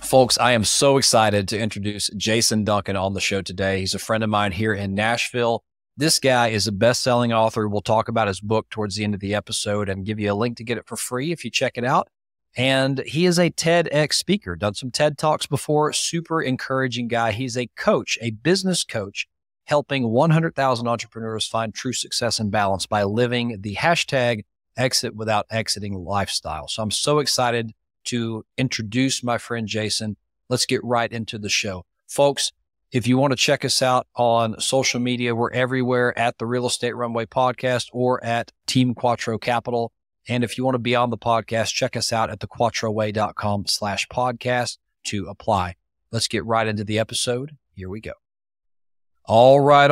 Folks, I am so excited to introduce Jason Duncan on the show today. He's a friend of mine here in Nashville. This guy is a best-selling author. We'll talk about his book towards the end of the episode and give you a link to get it for free if you check it out. And he is a TEDx speaker, done some TED Talks before, super encouraging guy. He's a coach, a business coach, helping 100,000 entrepreneurs find true success and balance by living the hashtag exit without exiting lifestyle. So I'm so excited to introduce my friend Jason. Let's get right into the show. Folks, if you want to check us out on social media, we're everywhere at the Real Estate Runway Podcast or at Team Quattro Capital. And if you want to be on the podcast, check us out at thequattroway.com/podcast to apply. Let's get right into the episode. Here we go. All right.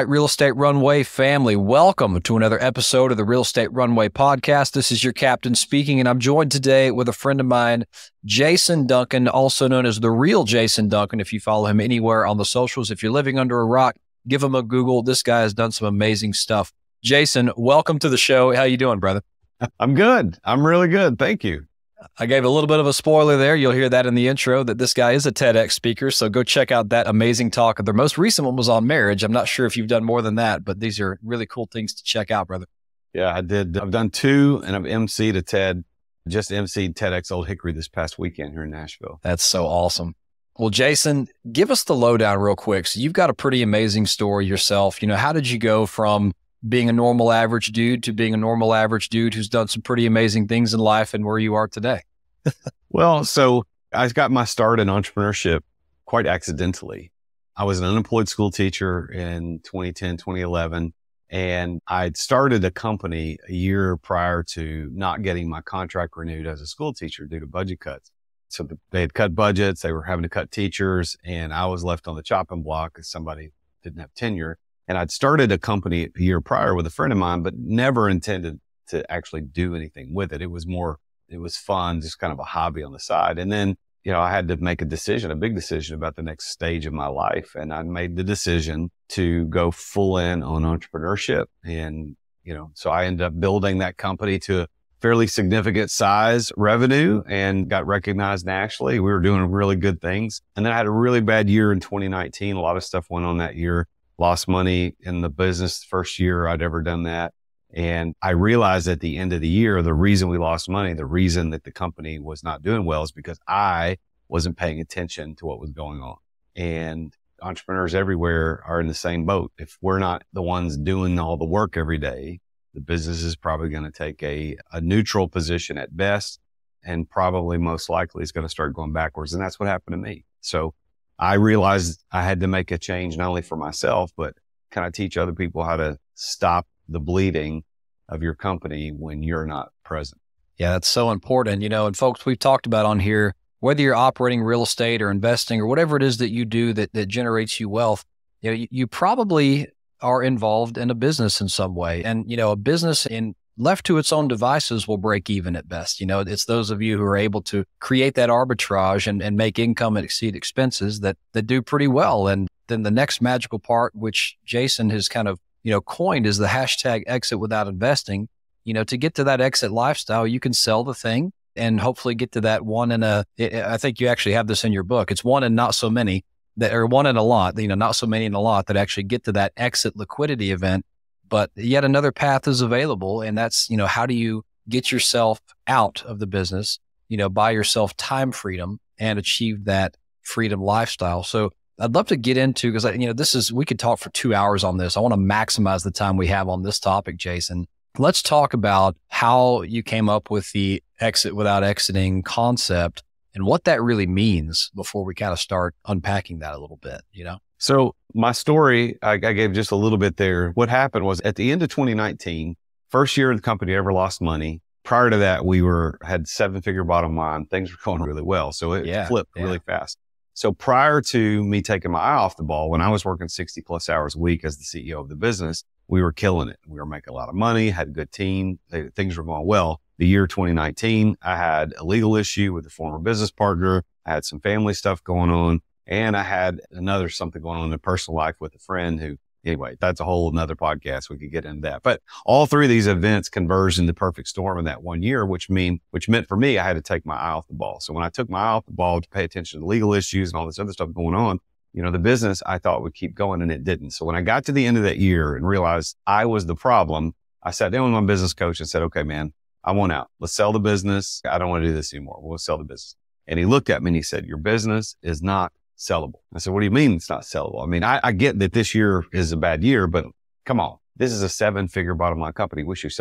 Real Estate Runway family, welcome to another episode of the Real Estate Runway Podcast. This is your captain speaking, and I'm joined today with a friend of mine, Jason Duncan, also known as the real Jason Duncan. If you follow him anywhere on the socials, if you're living under a rock, give him a Google. This guy has done some amazing stuff. Jason, welcome to the show. How you doing, brother? I'm good. I'm really good. Thank you. I gave a little bit of a spoiler there. You'll hear that in the intro that this guy is a TEDx speaker. So go check out that amazing talk. The most recent one was on marriage. I'm not sure if you've done more than that, but these are really cool things to check out, brother. Yeah, I did. I've done two, and I've emceed a TED, just emceed TEDx Old Hickory this past weekend here in Nashville. That's so awesome. Well, Jason, give us the lowdown real quick. So you've got a pretty amazing story yourself. How did you go from being a normal average dude to being a normal average dude who's done some pretty amazing things in life and where you are today? Well, so I got my start in entrepreneurship quite accidentally. I was an unemployed school teacher in 2010, 2011, and I'd started a company a year prior to not getting my contract renewed as a school teacher due to budget cuts. So they had cut budgets, they were having to cut teachers, and I was left on the chopping block because somebody didn't have tenure. And I'd started a company a year prior with a friend of mine, but never intended to actually do anything with it. It was fun, just kind of a hobby on the side. And then, I had to make a big decision about the next stage of my life. And I made the decision to go full in on entrepreneurship. And, so I ended up building that company to a fairly significant size revenue and got recognized nationally. We were doing really good things. And then I had a really bad year in 2019. A lot of stuff went on that year. Lost money in the business the first year I'd ever done that. And I realized at the end of the year, the reason we lost money, the reason that the company was not doing well is because I wasn't paying attention to what was going on. And entrepreneurs everywhere are in the same boat. If we're not the ones doing all the work every day, the business is probably going to take a neutral position at best, and probably most likely is going to start going backwards. And that's what happened to me. So I realized I had to make a change, not only for myself, but kind of teach other people how to stop the bleeding of your company when you're not present. Yeah, that's so important. And folks, we've talked about on here, whether you're operating real estate or investing or whatever it is that you do that generates you wealth, you probably are involved in a business in some way. And, a business left to its own devices will break even at best. It's those of you who are able to create that arbitrage and make income and exceed expenses that do pretty well. And then the next magical part, which Jason has kind of, coined, is the hashtag exit without investing. To get to that exit lifestyle, you can sell the thing and hopefully get to that I think you actually have this in your book. It's one in not so many or one in a lot, not so many in a lot that actually get to that exit liquidity event. But yet another path is available. And that's, how do you get yourself out of the business, buy yourself time freedom and achieve that freedom lifestyle. So I'd love to get into, because we could talk for 2 hours on this. I want to maximize the time we have on this topic, Jason. Let's talk about how you came up with the exit without exiting concept and what that really means before we kind of start unpacking that a little bit, So my story, I gave just a little bit there. What happened was at the end of 2019, first year the company ever lost money. Prior to that, we had 7-figure bottom line. Things were going really well. So it flipped really fast. So prior to me taking my eye off the ball, when I was working 60 plus hours a week as the CEO of the business, we were killing it. We were making a lot of money, had a good team. Things were going well. The year 2019, I had a legal issue with a former business partner. I had some family stuff going on, and I had something going on in the personal life with a friend who anyway, that's a whole nother podcast. We could get into that. But all three of these events converged in the perfect storm in that 1 year, which meant for me, I had to take my eye off the ball. So when I took my eye off the ball to pay attention to legal issues and all this other stuff going on, the business I thought would keep going and it didn't. So when I got to the end of that year and realized I was the problem, I sat down with my business coach and said, okay, man, I want out. Let's sell the business. I don't want to do this anymore. We'll sell the business. And he looked at me and he said, your business is not sellable. I said, what do you mean it's not sellable? I mean, I get that this year is a bad year, but come on, this is a 7-figure bottom line company. We could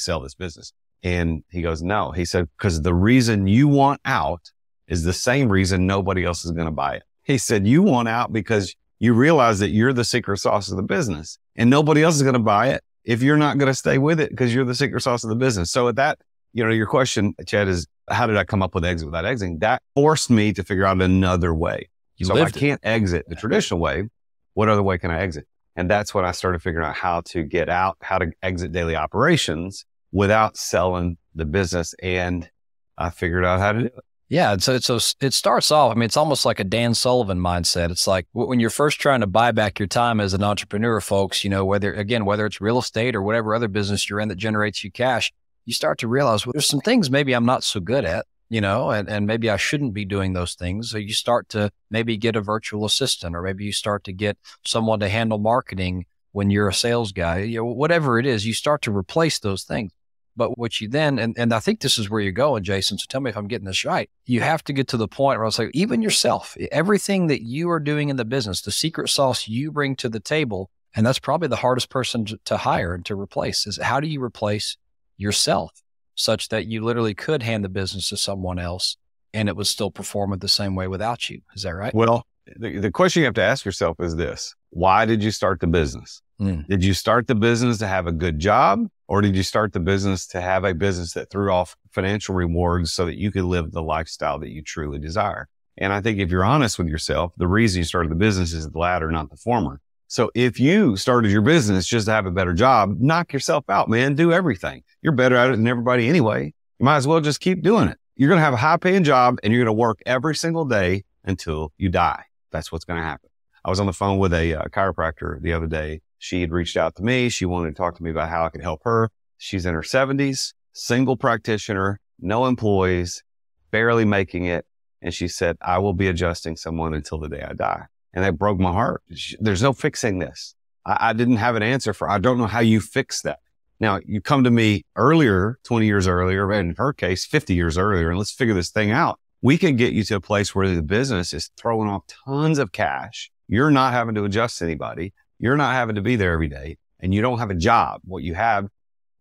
sell this business. And he goes, no. He said, because the reason you want out is the same reason nobody else is going to buy it. He said, you want out because you realize that you're the secret sauce of the business and nobody else is going to buy it if you're not going to stay with it because you're the secret sauce of the business. So at that, your question, Chad, is how did I come up with exit without exiting? That forced me to figure out another way. So if I can't exit the traditional way, what other way can I exit? And that's when I started figuring out how to get out, how to exit daily operations without selling the business. And I figured out how to do it. Yeah. So it starts off, I mean, it's almost like a Dan Sullivan mindset. It's like when you're first trying to buy back your time as an entrepreneur, folks, whether it's real estate or whatever other business you're in that generates you cash, you start to realize, well, there's some things maybe I'm not so good at, and maybe I shouldn't be doing those things. So you start to maybe get a virtual assistant, or maybe you start to get someone to handle marketing when you're a sales guy, whatever it is, you start to replace those things. But what you then, and I think this is where you're going, Jason, so tell me if I'm getting this right. You have to get to the point where I was like, even yourself, everything that you are doing in the business, the secret sauce you bring to the table, and that's probably the hardest person to hire and to replace, is how do you replace yourself such that you literally could hand the business to someone else and it would still perform it the same way without you. Is that right? Well, the question you have to ask yourself is this: why did you start the business? Did you start the business to have a good job, or did you start the business to have a business that threw off financial rewards so that you could live the lifestyle that you truly desire? And I think if you're honest with yourself, the reason you started the business is the latter, not the former. So if you started your business just to have a better job, knock yourself out, man. Do everything. You're better at it than everybody anyway. You might as well just keep doing it. You're going to have a high paying job and you're going to work every single day until you die. That's what's going to happen. I was on the phone with a chiropractor the other day. She had reached out to me. She wanted to talk to me about how I could help her. She's in her 70s, single practitioner, no employees, barely making it. And she said, I will be adjusting someone until the day I die. And that broke my heart. There's no fixing this. I didn't have an answer I don't know how you fix that. Now, you come to me earlier, 20 years earlier, and in her case, 50 years earlier, and let's figure this thing out. We can get you to a place where the business is throwing off tons of cash. You're not having to adjust anybody. You're not having to be there every day, and you don't have a job. What you have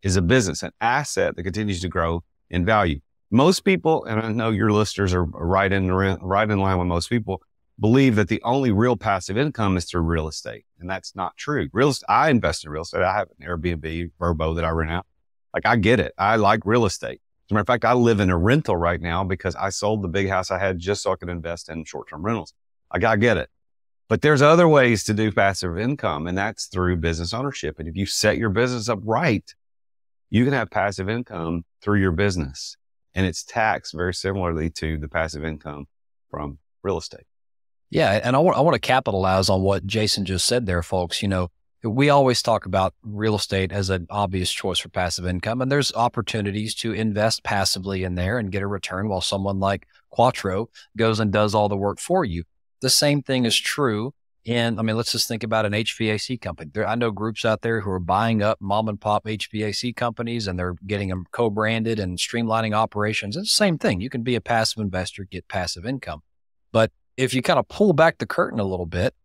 is a business, an asset that continues to grow in value. Most people, and I know your listeners are right in line with most people, believe that the only real passive income is through real estate. And that's not true. I invest in real estate. I have an Airbnb, Verbo that I rent out. Like, I get it. I like real estate. As a matter of fact, I live in a rental right now because I sold the big house I had just so I could invest in short-term rentals. I get it. But there's other ways to do passive income, and that's through business ownership. And if you set your business up right, you can have passive income through your business. And it's taxed very similarly to the passive income from real estate. Yeah. And I want to capitalize on what Jason just said there, folks. We always talk about real estate as an obvious choice for passive income, and there's opportunities to invest passively in there and get a return while someone like Quattro goes and does all the work for you. The same thing is true let's just think about an HVAC company. I know groups out there who are buying up mom and pop HVAC companies and they're getting them co-branded and streamlining operations. It's the same thing. You can be a passive investor, get passive income. But if you kind of pull back the curtain a little bit,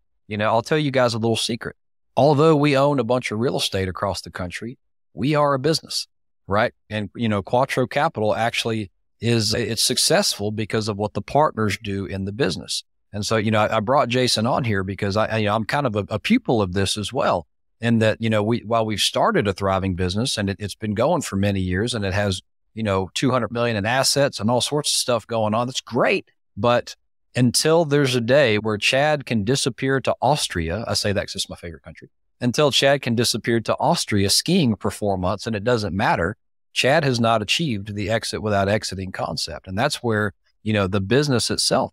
I'll tell you guys a little secret. Although we own a bunch of real estate across the country, we are a business, right? And, Quattro Capital actually it's successful because of what the partners do in the business. And so, I brought Jason on here because I'm kind of a pupil of this as well. And that, while we've started a thriving business and it's been going for many years and it has, 200 million in assets and all sorts of stuff going on, that's great. But until there's a day where Chad can disappear to Austria, I say that because it's my favorite country, until Chad can disappear to Austria skiing for 4 months and it doesn't matter, Chad has not achieved the exit without exiting concept. And that's where, the business itself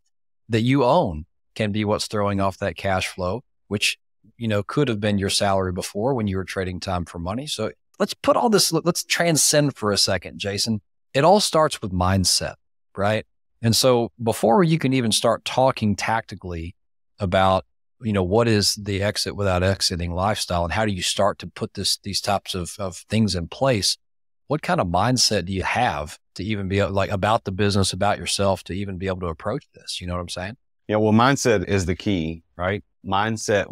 that you own can be what's throwing off that cash flow, which could have been your salary before when you were trading time for money. So let's put all this, let's transcend for a second, Jason. It all starts with mindset, right? And so before you can even start talking tactically about, what is the exit without exiting lifestyle and how do you start to put these types of things in place, what kind of mindset do you have to even be like about the business, about yourself, to even be able to approach this? You know what I'm saying? Yeah, well, mindset is the key, right? Mindset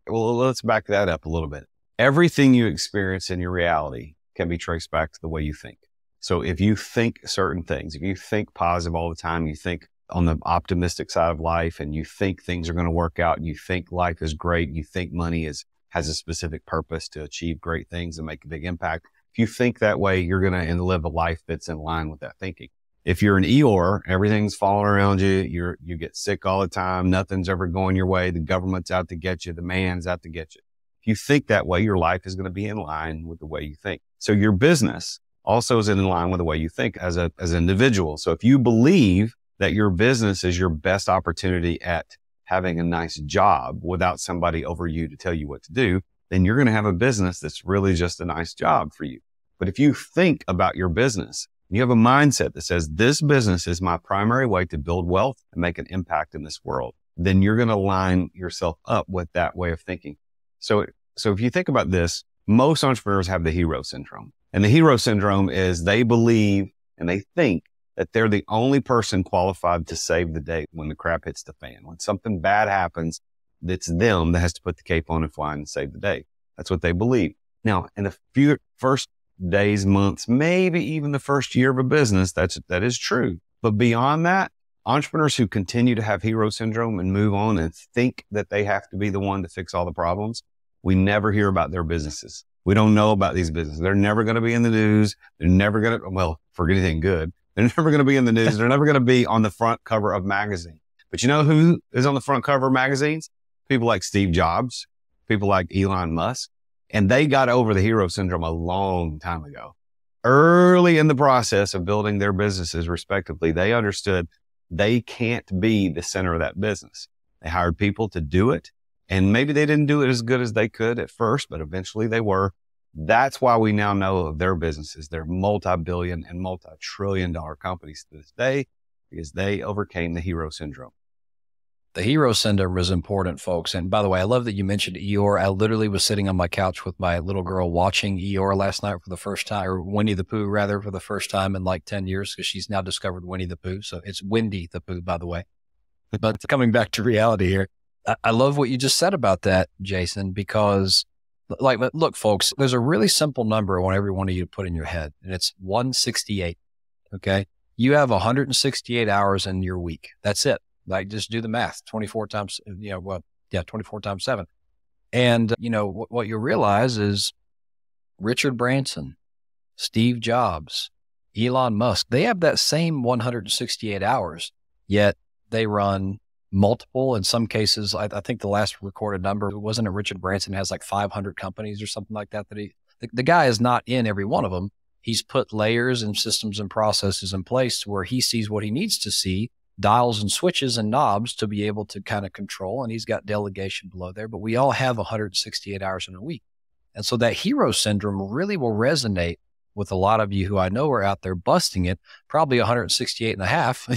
let's back that up a little bit. Everything you experience in your reality can be traced back to the way you think. So if you think certain things, if you think positive all the time, you think on the optimistic side of life, and you think things are going to work out, and you think life is great, and you think money has a specific purpose to achieve great things and make a big impact. If you think that way, you're going to live a life that's in line with that thinking. If you're an Eeyore, everything's falling around you, you get sick all the time, nothing's ever going your way, the government's out to get you, the man's out to get you. If you think that way, your life is going to be in line with the way you think. So your business also is in line with the way you think as an individual. So if you believe that your business is your best opportunity at having a nice job without somebody over you to tell you what to do, then you're going to have a business that's really just a nice job for you. But if you think about your business, you have a mindset that says, this business is my primary way to build wealth and make an impact in this world, then you're going to line yourself up with that way of thinking. So if you think about this, most entrepreneurs have the hero syndrome. And the hero syndrome is they believe and they think that they're the only person qualified to save the day when the crap hits the fan. When something bad happens, it's them that has to put the cape on and fly and save the day. That's what they believe. Now, in the few first days, months, maybe even the first year of a business, that is true. But beyond that, entrepreneurs who continue to have hero syndrome and move on and think that they have to be the one to fix all the problems, we never hear about their businesses. We don't know about these businesses. They're never going to be in the news. They're never going to, for anything good. They're never going to be in the news. They're never going to be on the front cover of magazines. But you know who is on the front cover of magazines? People like Steve Jobs, people like Elon Musk. And they got over the hero syndrome a long time ago. Early in the process of building their businesses respectively, they understood they can't be the center of that business. They hired people to do it. And maybe they didn't do it as good as they could at first, but eventually they were. That's why we now know of their businesses. They're multi-billion and multi-trillion-dollar companies to this day because they overcame the hero syndrome. The hero syndrome is important, folks. And by the way, I love that you mentioned Eeyore. I literally was sitting on my couch with my little girl watching Eeyore last night for the first time, or Winnie the Pooh rather, for the first time in like 10 years, because she's now discovered Winnie the Pooh. So it's Windy the Pooh, by the way. But coming back to reality here, I love what you just said about that, Jason, because look, folks, there's a really simple number I want every one of you to put in your head, and it's 168. Okay. You have 168 hours in your week. That's it. Like, just do the math, 24 times, 24 times 7. And, what you realize is Richard Branson, Steve Jobs, Elon Musk, they have that same 168 hours, yet they run multiple, in some cases, I think the last recorded number, wasn't it Richard Branson has like 500 companies or something like that, the guy is not in every one of them. He's put layers and systems and processes in place where he sees what he needs to see, dials and switches and knobs to be able to kind of control. And he's got delegation below there, but we all have 168 hours in a week. And so that hero syndrome really will resonate with a lot of you who I know are out there busting it, probably 168 and a half,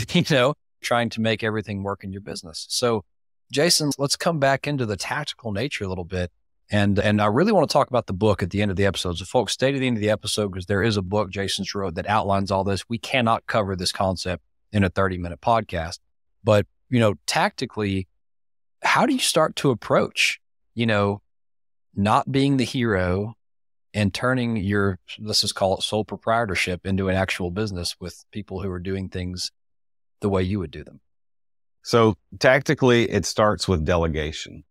trying to make everything work in your business. So Jason, let's come back into the tactical nature a little bit. And I really want to talk about the book at the end of the episode. So folks, stay to the end of the episode because there is a book Jason's wrote that outlines all this. We cannot cover this concept in a 30-minute podcast. But, tactically, how do you start to approach, not being the hero and turning your, let's just call it sole proprietorship, into an actual business with people who are doing things the way you would do them? So tactically, it starts with delegation.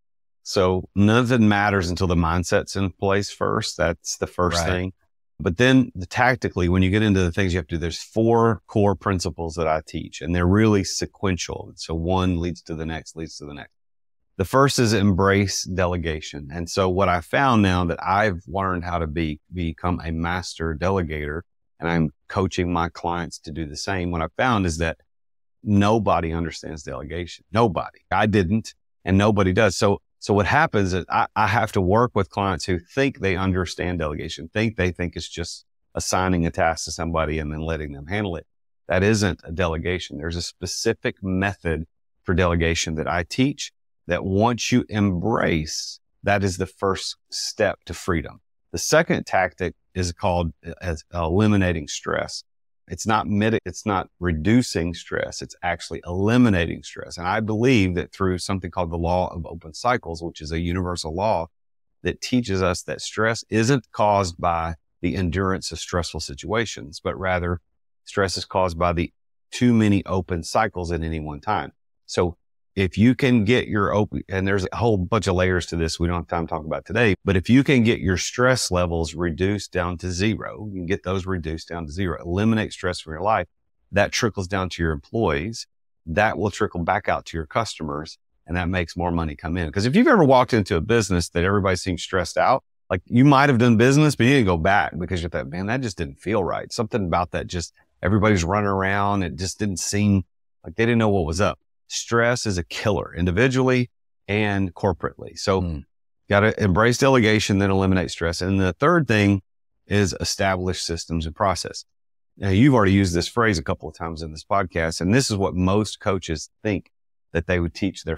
So nothing matters until the mindset's in place first. That's the first thing. But then tactically, when you get into the things you have to do, there's 4 core principles that I teach, and they're really sequential. So one leads to the next, leads to the next. The first is embrace delegation. And so what I found now that I've learned how to become a master delegator, and I'm coaching my clients to do the same, what I found is that nobody understands delegation. Nobody. I didn't, and nobody does. So So what happens is I have to work with clients who think they understand delegation, think it's just assigning a task to somebody and then letting them handle it. That isn't a delegation. There's a specific method for delegation that I teach that once you embrace, that is the first step to freedom. The second tactic is called as eliminating stress. It's not reducing stress. It's actually eliminating stress. And I believe that through something called the law of open cycles, which is a universal law that teaches us that stress isn't caused by the endurance of stressful situations, but rather stress is caused by the too many open cycles at any one time. So if you can get your open, and there's a whole bunch of layers to this we don't have time to talk about today, but if you can get your stress levels reduced down to zero, you can get those reduced down to zero, eliminate stress from your life, that trickles down to your employees, that will trickle back out to your customers, and that makes more money come in. Because if you've ever walked into a business that everybody seems stressed out, like you might have done business, but you didn't go back because you thought, man, that just didn't feel right. Something about that, just everybody's running around. It just didn't seem like they didn't know what was up. Stress is a killer individually and corporately. So got to embrace delegation, then eliminate stress. And the third thing is establish systems and process. Now, you've already used this phrase a couple of times in this podcast, and this is what most coaches think that they would teach their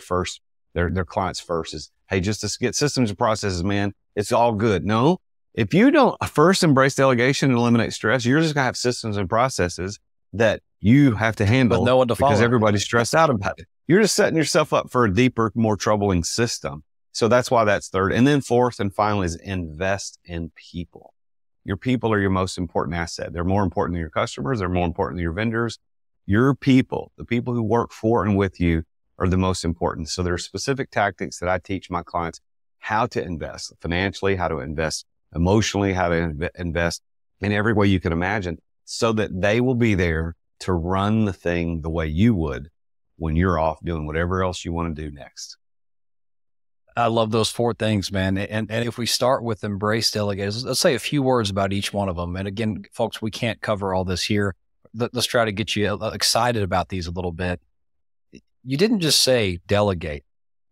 clients first is, hey, just to get systems and processes, man, it's all good. No, if you don't first embrace delegation and eliminate stress, you're just going to have systems and processes that you have to handle, but no one to follow, because everybody's stressed out about it. You're just setting yourself up for a deeper, more troubling system. So that's why that's third. And then fourth and finally is invest in people. Your people are your most important asset. They're more important than your customers. They're more important than your vendors. Your people, the people who work for and with you, are the most important. So there are specific tactics that I teach my clients how to invest financially, how to invest emotionally, how to invest in every way you can imagine, so that they will be there to run the thing the way you would when you're off doing whatever else you want to do next. I love those four things, man. And if we start with embrace delegators, let's say a few words about each one of them. And again, folks, we can't cover all this here. Let's try to get you excited about these a little bit. You didn't just say delegate.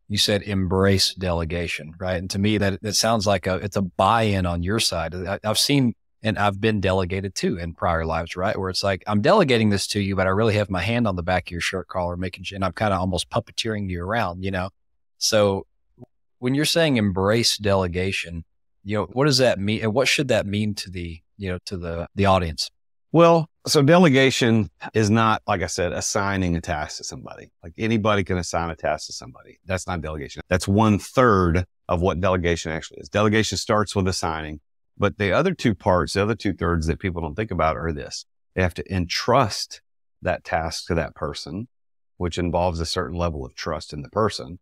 You said embrace delegation, right? And to me, that sounds like it's a buy-in on your side. I've seen, and I've been delegated too in prior lives, right? Where it's like, I'm delegating this to you, but I really have my hand on the back of your shirt collar, making sure, and I'm kind of almost puppeteering you around, So when you're saying embrace delegation, what does that mean? And what should that mean to the audience? Well, so delegation is not, like I said, assigning a task to somebody. Like anybody can assign a task to somebody. That's not delegation. That's 1/3 of what delegation actually is. Delegation starts with assigning, but the other two parts, the other 2/3 that people don't think about are this. They have to entrust that task to that person, which involves a certain level of trust in the person.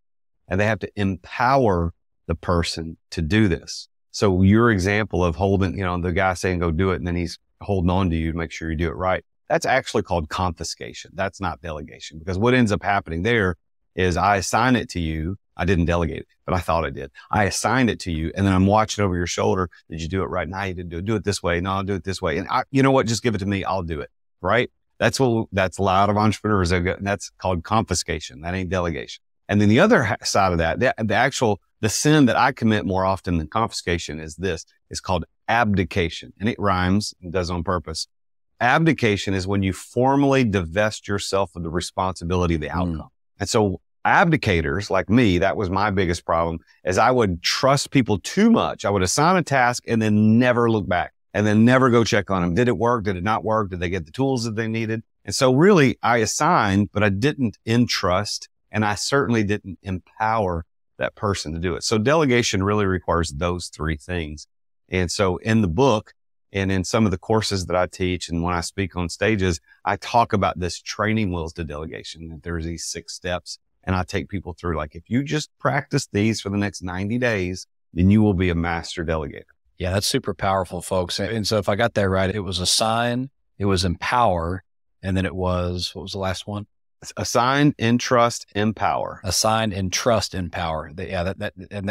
And they have to empower the person to do this. So your example of holding, the guy saying, go do it, and then he's holding on to you to make sure you do it right. That's actually called confiscation. That's not delegation, because what ends up happening there is I assign it to you. I didn't delegate it, but I thought I did. I assigned it to you, and then I'm watching over your shoulder. Did you do it right? No, you didn't do it. Do it this way. No, I'll do it this way. And you know what? Just give it to me. I'll do it. Right? That's a lot of entrepreneurs. That's called confiscation. That ain't delegation. And then the other side of that, the sin that I commit more often than confiscation is called abdication. And it rhymes and does on purpose. Abdication is when you formally divest yourself of the responsibility of the outcome. And so abdicators like me, that was my biggest problem, is I would trust people too much. I would assign a task and then never look back and then never go check on them. Did it work? Did it not work? Did they get the tools that they needed? And so really I assigned, but I didn't entrust, and I certainly didn't empower that person to do it. So delegation really requires those three things. And so in the book and in some of the courses that I teach and when I speak on stages, I talk about this training wheels to delegation, that there's these 6 steps. And I take people through, like, if you just practice these for the next 90 days, then you will be a master delegator. Yeah, that's super powerful, folks. And so if I got that right, it was assign, it was empower, and then it was, what was the last one? Assign, entrust, empower. Assign, entrust, empower.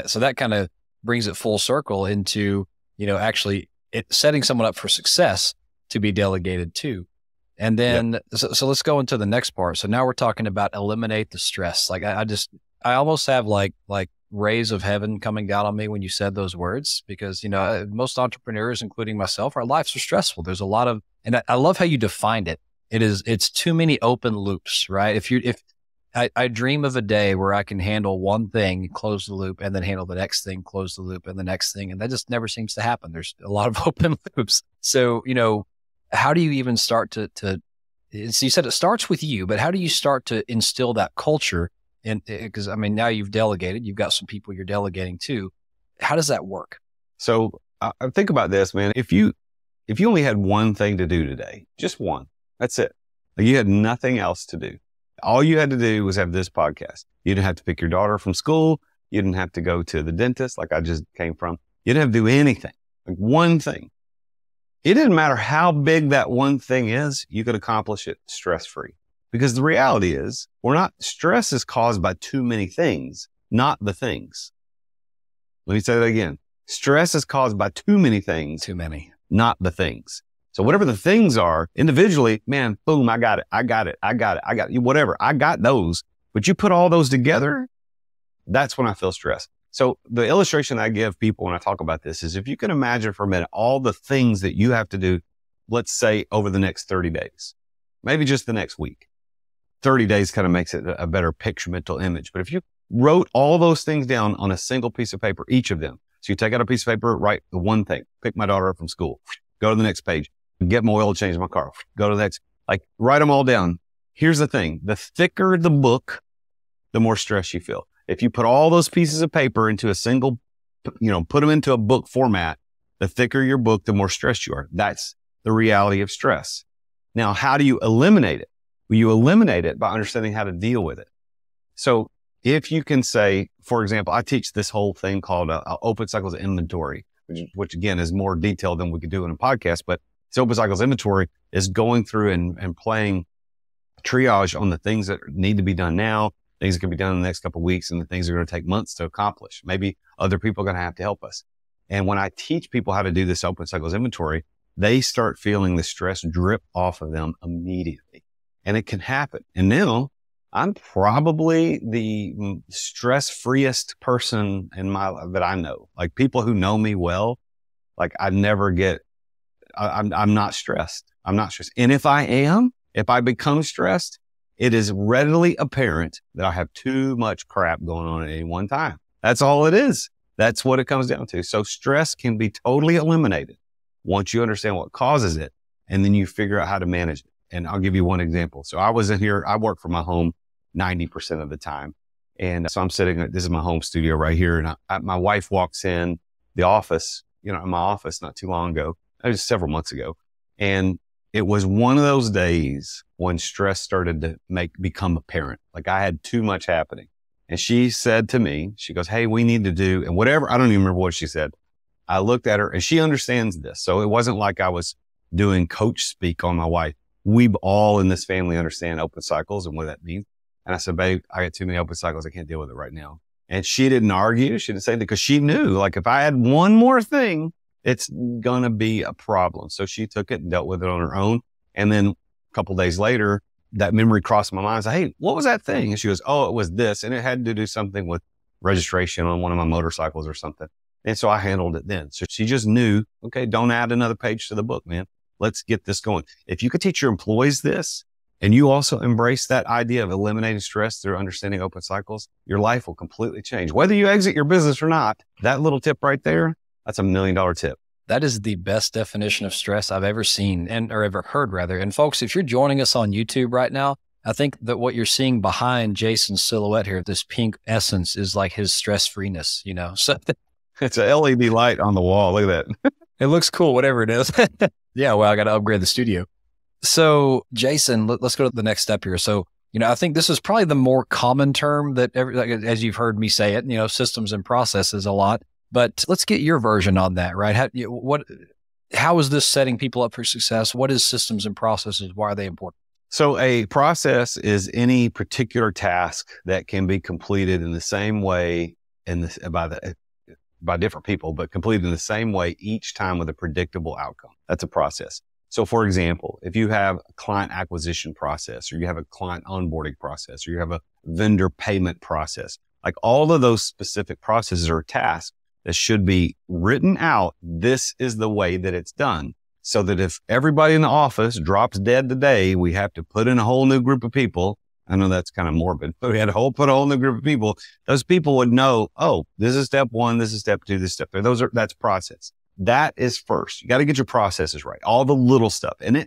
So that kind of brings it full circle into, actually setting someone up for success to be delegated to. And then, so let's go into the next part. So now we're talking about eliminate the stress. Like I almost have like rays of heaven coming down on me when you said those words, because, most entrepreneurs, including myself, our lives are stressful. There's a lot of, and I love how you defined it. It's too many open loops, right? If I dream of a day where I can handle one thing, close the loop, and then handle the next thing, close the loop, and the next thing. And that just never seems to happen. There's a lot of open loops. So, how do you even start to so you said it starts with you, but how do you start to instill that culture? And because now you've delegated, you've got some people you're delegating to. How does that work? So think about this, man. If you only had one thing to do today, just one, that's it. Like, you had nothing else to do. All you had to do was have this podcast. You didn't have to pick your daughter from school. You didn't have to go to the dentist like I just came from. You didn't have to do anything. Like, one thing. It didn't matter how big that one thing is, you could accomplish it stress-free. Because the reality is, stress is caused by too many things, not the things. Let me say that again. Stress is caused by too many things. Too many. Not the things. So whatever the things are, individually, man, boom, I got it. Whatever, I got those. But you put all those together, that's when I feel stressed. So the illustration I give people when I talk about this is, if you can imagine for a minute all the things that you have to do, let's say over the next 30 days, maybe just the next week. 30 days kind of makes it a better picture, mental image. But if you wrote all those things down on a single piece of paper, each of them. So you take out a piece of paper, write the one thing, pick my daughter up from school, go to the next page, get my oil change in my car, go to the next, write them all down. Here's the thing. The thicker the book, the more stress you feel. If you put all those pieces of paper into a single, put them into a book format, the thicker your book, the more stressed you are. That's the reality of stress. Now, how do you eliminate it? Well, you eliminate it by understanding how to deal with it. So if you can say, for example, I teach this whole thing called Open Cycles Inventory, which again is more detailed than we could do in a podcast, but this Open Cycles Inventory is going through and playing triage on the things that need to be done now, things that can be done in the next couple of weeks, and the things that are going to take months to accomplish. Maybe other people are going to have to help us. And when I teach people how to do this Open Cycles Inventory, they start feeling the stress drip off of them immediately. And it can happen. And now I'm probably the stress-freest person that I know. Like, people who know me well, I'm not stressed. I'm not stressed. And if I become stressed, it is readily apparent that I have too much crap going on at any one time. That's all it is. That's what it comes down to. So stress can be totally eliminated once you understand what causes it, and then you figure out how to manage it. And I'll give you one example. So I was in here, I work from my home 90% of the time. And so I'm sitting, this is my home studio right here. And my wife walks in the office, in my office not too long ago. It was several months ago. And it was one of those days when stress started to become apparent. Like, I had too much happening. And she said to me, she goes, "Hey, we need to do," and whatever, I don't even remember what she said. I looked at her and she understands this. So it wasn't like I was doing coach speak on my wife. We all in this family understand open cycles and what that means. And I said, "Babe, I got too many open cycles. I can't deal with it right now." And she didn't argue. She didn't say that, because she knew, if I had one more thing, it's going to be a problem. So she took it and dealt with it on her own. And then a couple of days later, that memory crossed my mind. I said, "Hey, what was that thing?" And she goes, "Oh, it was this." And it had to do something with registration on one of my motorcycles or something. And so I handled it then. So she just knew, okay, don't add another page to the book, man. Let's get this going. If you could teach your employees this, and you also embrace that idea of eliminating stress through understanding open cycles, your life will completely change. Whether you exit your business or not, that little tip right there, that's $1 million tip. That is the best definition of stress I've ever seen or ever heard, rather. And folks, if you're joining us on YouTube right now, I think that what you're seeing behind Jason's silhouette here, this pink essence, is like his stress-freeness, So it's a LED light on the wall. Look at that. It looks cool, whatever it is. Yeah, well, I got to upgrade the studio. So, Jason, let's go to the next step here. So, I think this is probably the more common term that, as you've heard me say it, systems and processes a lot. But let's get your version on that, right? How is this setting people up for success? What is systems and processes? Why are they important? So a process is any particular task that can be completed in the same way by different people, but completed in the same way each time with a predictable outcome. That's a process. So for example, if you have a client acquisition process, or you have a client onboarding process, or you have a vendor payment process, Like all of those specific processes or tasks that should be written out. This is the way that it's done. So that if everybody in the office drops dead today, we have to put in a whole new group of people. I know that's kind of morbid, but we had to put a whole new group of people. Those people would know, oh, this is step 1, this is step 2, this is step 3. That's process. That is first. You got to get your processes right. All the little stuff. And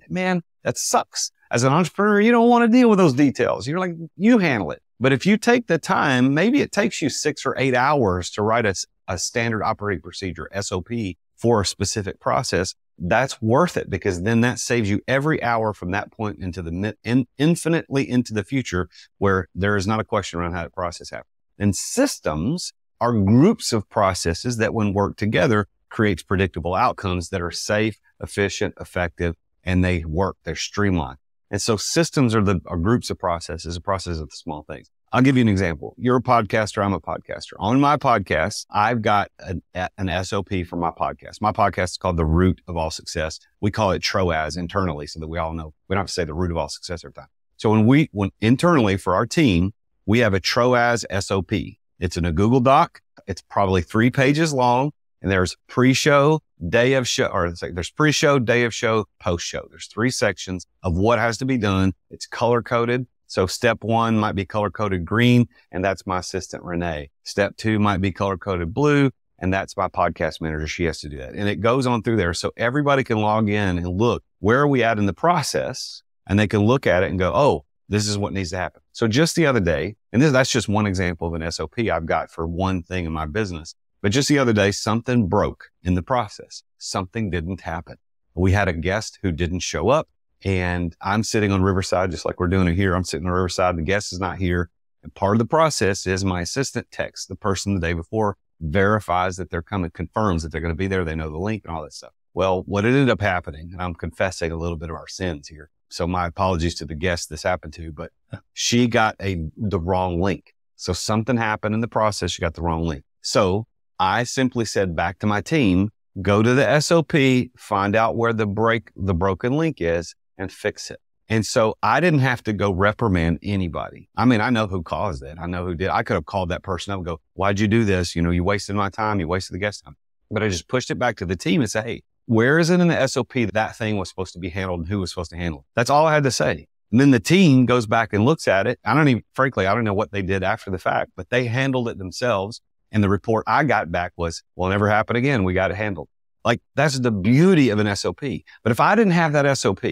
that sucks. As an entrepreneur, you don't want to deal with those details. You're like, you handle it. But if you take the time, maybe it takes you 6 or 8 hours to write a standard operating procedure, SOP, for a specific process. That's worth it, because then that saves you every hour from that point into infinitely into the future, where there is not a question around how the process happens. And systems are groups of processes that, when worked together, creates predictable outcomes that are safe, efficient, effective, and they work. They're streamlined. And so systems are groups of processes, a process of the small things. I'll give you an example. You're a podcaster. I'm a podcaster. On my podcast, I've got an SOP for my podcast. My podcast is called The Root of All Success. We call it TROAS internally, so that we all know. We don't have to say the root of all success every time. So when internally for our team, we have a TROAS SOP. It's in a Google Doc. It's probably 3 pages long. And there's pre-show, day of show, or there's pre-show, day of show, post-show. There's 3 sections of what has to be done. It's color-coded. So step 1 might be color-coded green, and that's my assistant, Renee. Step 2 might be color-coded blue, and that's my podcast manager. She has to do that. And it goes on through there. So everybody can log in and look, where are we at in the process? And they can look at it and go, oh, this is what needs to happen. So just the other day, and that's just one example of an SOP I've got for one thing in my business. But just the other day, something broke in the process. Something didn't happen. We had a guest who didn't show up, and I'm sitting on Riverside, just like we're doing it here. I'm sitting on Riverside. The guest is not here. And part of the process is my assistant texts the person the day before, verifies that they're coming, confirms that they're going to be there. They know the link and all that stuff. Well, what ended up happening, and I'm confessing a little bit of our sins here, so my apologies to the guest this happened to, but she got the wrong link. So something happened in the process. She got the wrong link. So I simply said back to my team, go to the SOP, find out where the broken link is, and fix it. And so I didn't have to go reprimand anybody. I mean, I know who caused it. I know who did. I could have called that person up and go, why'd you do this? You wasted my time. You wasted the guest time. But I just pushed it back to the team and said, hey, where is it in the SOP that thing was supposed to be handled and who was supposed to handle it? That's all I had to say. And then the team goes back and looks at it. Frankly, I don't know what they did after the fact, but they handled it themselves. And the report I got back was, well, never happen again. We got it handled. Like, that's the beauty of an SOP. But if I didn't have that SOP,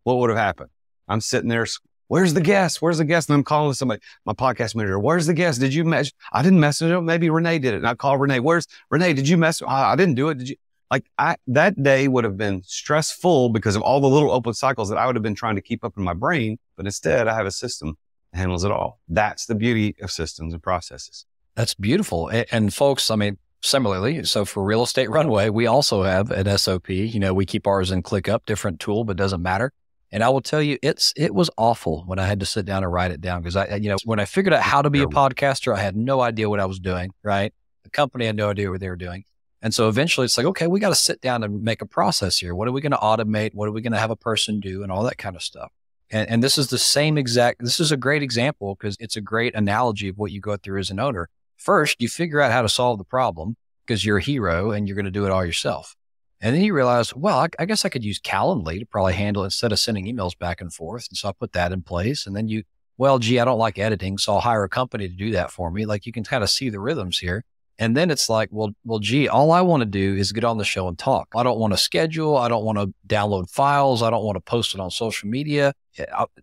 what would have happened? I'm sitting there, where's the guest? Where's the guest? And I'm calling somebody, my podcast manager, where's the guest? Did you message? I didn't message him. Maybe Renee did it. And I call Renee, where's Renee? Did you message? I didn't do it. Did you? That day would have been stressful because of all the little open cycles that I would have been trying to keep up in my brain. But instead, I have a system that handles it all. That's the beauty of systems and processes. That's beautiful. And folks, I mean, similarly, so for Real Estate Runway, we also have an SOP. We keep ours in ClickUp, different tool, but doesn't matter. And I will tell you, it was awful when I had to sit down and write it down, because when I figured out how to be a podcaster, I had no idea what I was doing, right? The company had no idea what they were doing. And so eventually it's like, okay, we got to sit down and make a process here. What are we going to automate? What are we going to have a person do, and all that kind of stuff? And this is this is a great example, because it's a great analogy of what you go through as an owner. First, you figure out how to solve the problem because you're a hero and you're going to do it all yourself. And then you realize, well, I guess I could use Calendly to probably handle it instead of sending emails back and forth. And so I put that in place. And then I don't like editing, so I'll hire a company to do that for me. Like, you can kind of see the rhythms here. And then it's like, well, all I want to do is get on the show and talk. I don't want to schedule. I don't want to download files. I don't want to post it on social media.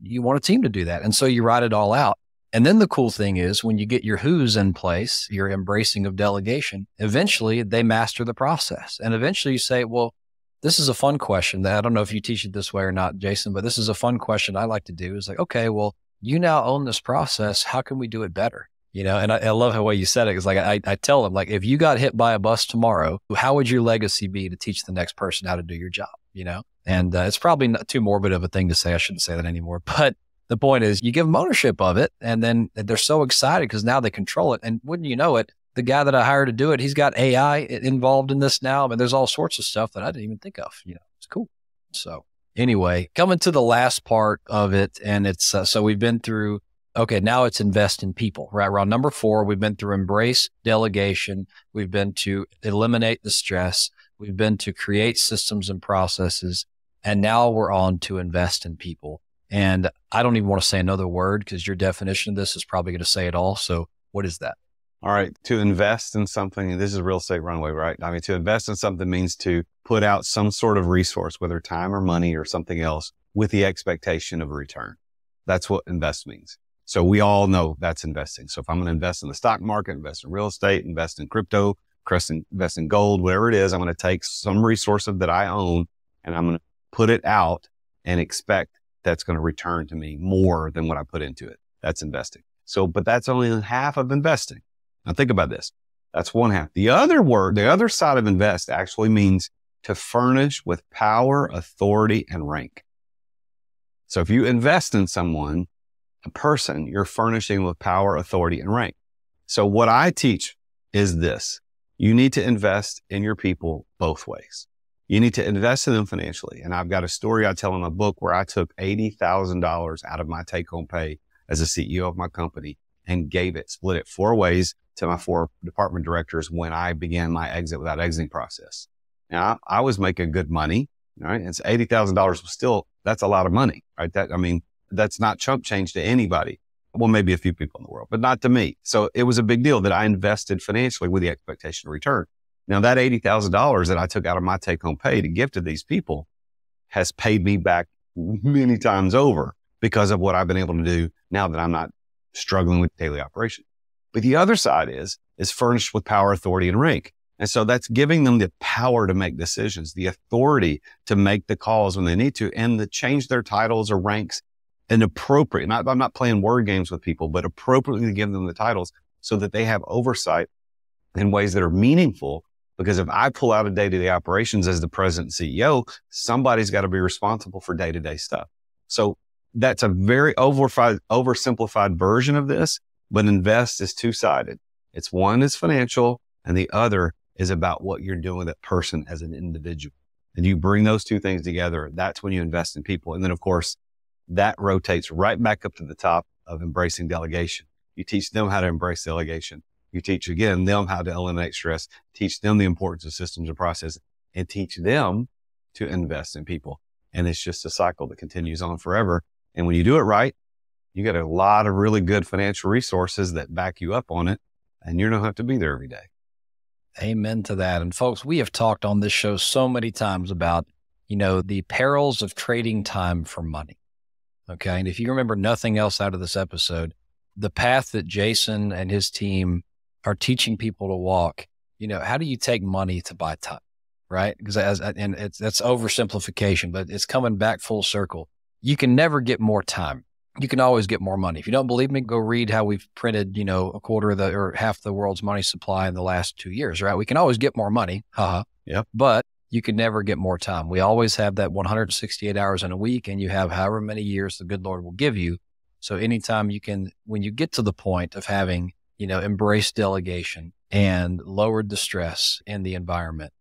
You want a team to do that. And so you write it all out. And then the cool thing is, when you get your who's in place, your embracing of delegation, eventually they master the process. And eventually you say, well, this is a fun question that I don't know if you teach it this way or not, Jason, but this is a fun question I like to do. Is like, okay, well, you now own this process. How can we do it better? And I love the way you said it. It's like, I tell them, like, if you got hit by a bus tomorrow, how would your legacy be to teach the next person how to do your job? And it's probably not too morbid of a thing to say. I shouldn't say that anymore, but the point is, you give them ownership of it, and then they're so excited because now they control it. And wouldn't you know it, the guy that I hired to do it, he's got AI involved in this now. I mean, there's all sorts of stuff that I didn't even think of. It's cool. So anyway, coming to the last part of it, and it's so we've been through Okay, now it's invest in people, right? We're on number 4. We've been through embrace delegation. We've been to eliminate the stress. We've been to create systems and processes. And now we're on to invest in people. And I don't even want to say another word because your definition of this is probably going to say it all. So what is that? All right. To invest in something, and this is real estate runway, right? I mean, to invest in something means to put out some sort of resource, whether time or money or something else, with the expectation of a return. That's what invest means. So we all know that's investing. So if I'm going to invest in the stock market, invest in real estate, invest in crypto, invest in gold, whatever it is, I'm going to take some resource that I own and I'm going to put it out and expect that's going to return to me more than what I put into it. That's investing. So, but that's only half of investing. Now think about this. That's one half. The other side of invest actually means to furnish with power, authority, and rank. So if you invest in someone, a person, you're furnishing with power, authority, and rank. So what I teach is this. You need to invest in your people both ways. You need to invest in them financially. And I've got a story I tell in my book where I took $80,000 out of my take-home pay as a CEO of my company and split it 4 ways to my 4 department directors when I began my exit without exiting process. Now, I was making good money, right? And so $80,000 was still, that's a lot of money, right? That's not chump change to anybody. Well, maybe a few people in the world, but not to me. So it was a big deal that I invested financially with the expectation of return. Now that $80,000 that I took out of my take home pay to give to these people has paid me back many times over because of what I've been able to do now that I'm not struggling with daily operation. But the other side is furnished with power, authority, and rank. And so that's giving them the power to make decisions, the authority to make the calls when they need to, and to change their titles or ranks and appropriate. I'm not playing word games with people, but appropriately give them the titles so that they have oversight in ways that are meaningful. Because if I pull out of day-to-day operations as the president and CEO, somebody's got to be responsible for day-to-day stuff. So that's a very oversimplified version of this, but invest is 2-sided. It's one is financial and the other is about what you're doing with that person as an individual. And you bring those 2 things together. That's when you invest in people. And then of course, that rotates right back up to the top of embracing delegation. You teach them how to embrace delegation. You teach, again, them how to eliminate stress, teach them the importance of systems and processes, and teach them to invest in people. And it's just a cycle that continues on forever. And when you do it right, you get a lot of really good financial resources that back you up on it, and you don't have to be there every day. Amen to that. And folks, we have talked on this show so many times about, the perils of trading time for money. Okay. And if you remember nothing else out of this episode, the path that Jason and his team are teaching people to walk, how do you take money to buy time? Right. Because that's oversimplification, but it's coming back full circle. You can never get more time. You can always get more money. If you don't believe me, go read how we've printed, a quarter of or half the world's money supply in the last 2 years, right? We can always get more money. Yep. But you can never get more time. We always have that 168 hours in a week, and you have however many years the good Lord will give you. So anytime you can, when you get to the point of having, embraced delegation and lowered the stress in the environment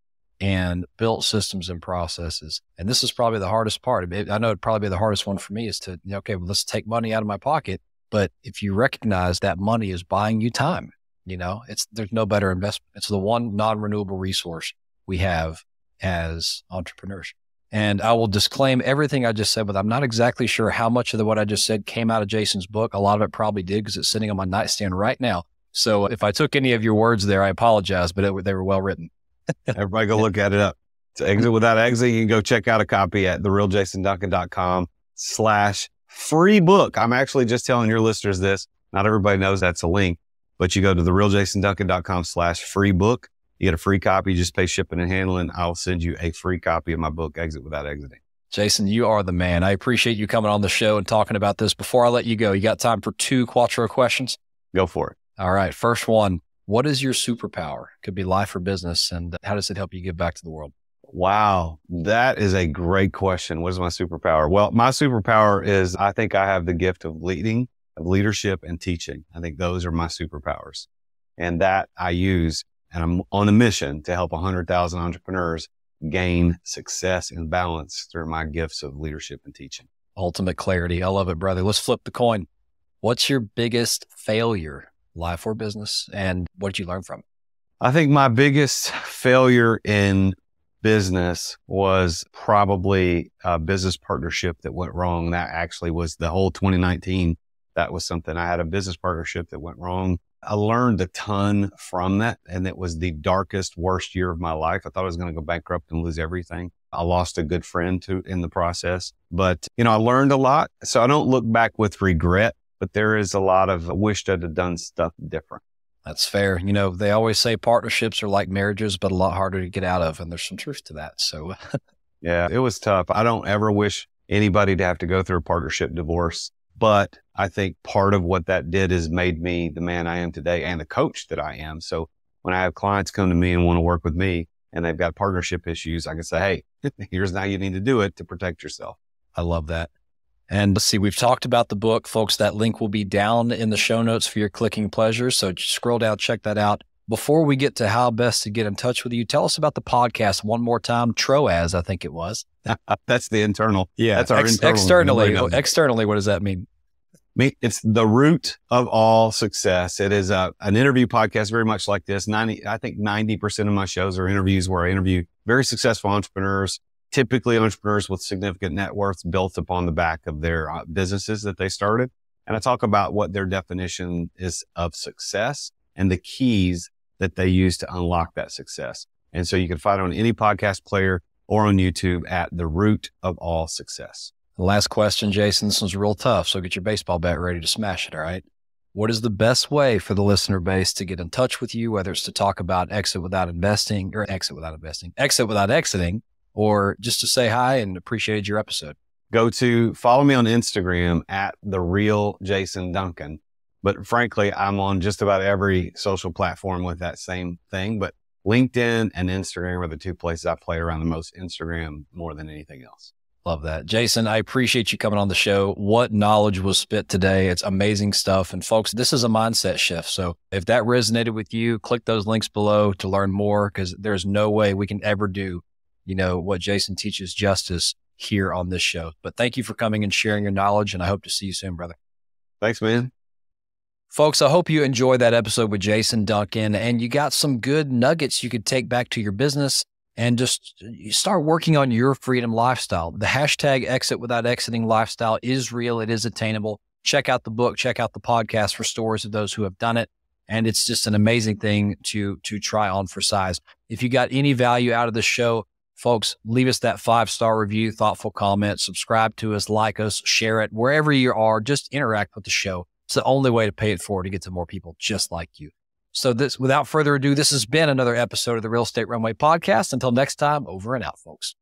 and built systems and processes. And this is probably the hardest part. I know it'd probably be the hardest one for me is to, okay, well, let's take money out of my pocket. But if you recognize that money is buying you time, there's no better investment. It's the one non-renewable resource we have as entrepreneurs. And I will disclaim everything I just said, but I'm not exactly sure how much of what I just said came out of Jason's book. A lot of it probably did because it's sitting on my nightstand right now. So if I took any of your words there, I apologize, but they were well written. Everybody go look at it up. To exit without exit, you can go check out a copy at therealjasonduncan.com/free book. I'm actually just telling your listeners this. Not everybody knows that's a link, but you go to therealjasonduncan.com/free book. You get a free copy. You just pay shipping and handling. I'll send you a free copy of my book, Exit Without Exiting. Jason, you are the man. I appreciate you coming on the show and talking about this. Before I let you go, you got time for 2 Quattro questions? Go for it. All right. First one, what is your superpower? Could be life or business. And how does it help you give back to the world? Wow. That is a great question. What is my superpower? Well, my superpower is I think I have the gift of leadership and teaching. I think those are my superpowers. And that I use. And I'm on a mission to help 100,000 entrepreneurs gain success and balance through my gifts of leadership and teaching. Ultimate clarity. I love it, brother. Let's flip the coin. What's your biggest failure, life or business, and what did you learn from it? I think my biggest failure in business was probably a business partnership that went wrong. That actually was the whole 2019. That was something. I had a business partnership that went wrong. I learned a ton from that, and it was the darkest, worst year of my life. I thought I was going to go bankrupt and lose everything. I lost a good friend in the process, but I learned a lot. So I don't look back with regret, but there is a lot of wished I'd have done stuff different. That's fair. They always say partnerships are like marriages, but a lot harder to get out of. And there's some truth to that. So yeah, it was tough. I don't ever wish anybody to have to go through a partnership divorce, but I think part of what that did is made me the man I am today and the coach that I am. So when I have clients come to me and want to work with me and they've got partnership issues, I can say, hey, here's how you need to do it to protect yourself. I love that. And let's see, we've talked about the book, folks. That link will be down in the show notes for your clicking pleasure. So just scroll down, check that out. Before we get to how best to get in touch with you, tell us about the podcast one more time. TROAS, I think it was. That's the internal. Yeah. That's our internal. Externally, what does that mean? It's the root of all success. It is an interview podcast, very much like this. I think 90% of my shows are interviews where I interview very successful entrepreneurs, typically entrepreneurs with significant net worths built upon the back of their businesses that they started. And I talk about what their definition is of success and the keys that they use to unlock that success. And so you can find it on any podcast player or on YouTube at The Root of All Success. The last question, Jason, this one's real tough. So get your baseball bat ready to smash it. All right. What is the best way for the listener base to get in touch with you, whether it's to talk about exit without exiting, or just to say hi and appreciated your episode? Follow me on Instagram at The Real Jason Duncan. But frankly, I'm on just about every social platform with that same thing. But LinkedIn and Instagram are the two places I play around the most. Instagram more than anything else. Love that. Jason, I appreciate you coming on the show. What knowledge was spit today. It's amazing stuff. And folks, this is a mindset shift. So if that resonated with you, click those links below to learn more, because there's no way we can ever do, what Jason teaches justice here on this show. But thank you for coming and sharing your knowledge, and I hope to see you soon, brother. Thanks, man. Folks, I hope you enjoyed that episode with Jason Duncan, and you got some good nuggets you could take back to your business and just start working on your freedom lifestyle. The hashtag exit without exiting lifestyle is real. It is attainable. Check out the book, check out the podcast for stories of those who have done it. And it's just an amazing thing to try on for size. If you got any value out of the show, folks, leave us that 5-star review, thoughtful comment, subscribe to us, like us, share it. Wherever you are, just interact with the show. It's the only way to pay it forward to get to more people just like you. So without further ado, this has been another episode of the Real Estate Runway Podcast. Until next time, over and out, folks.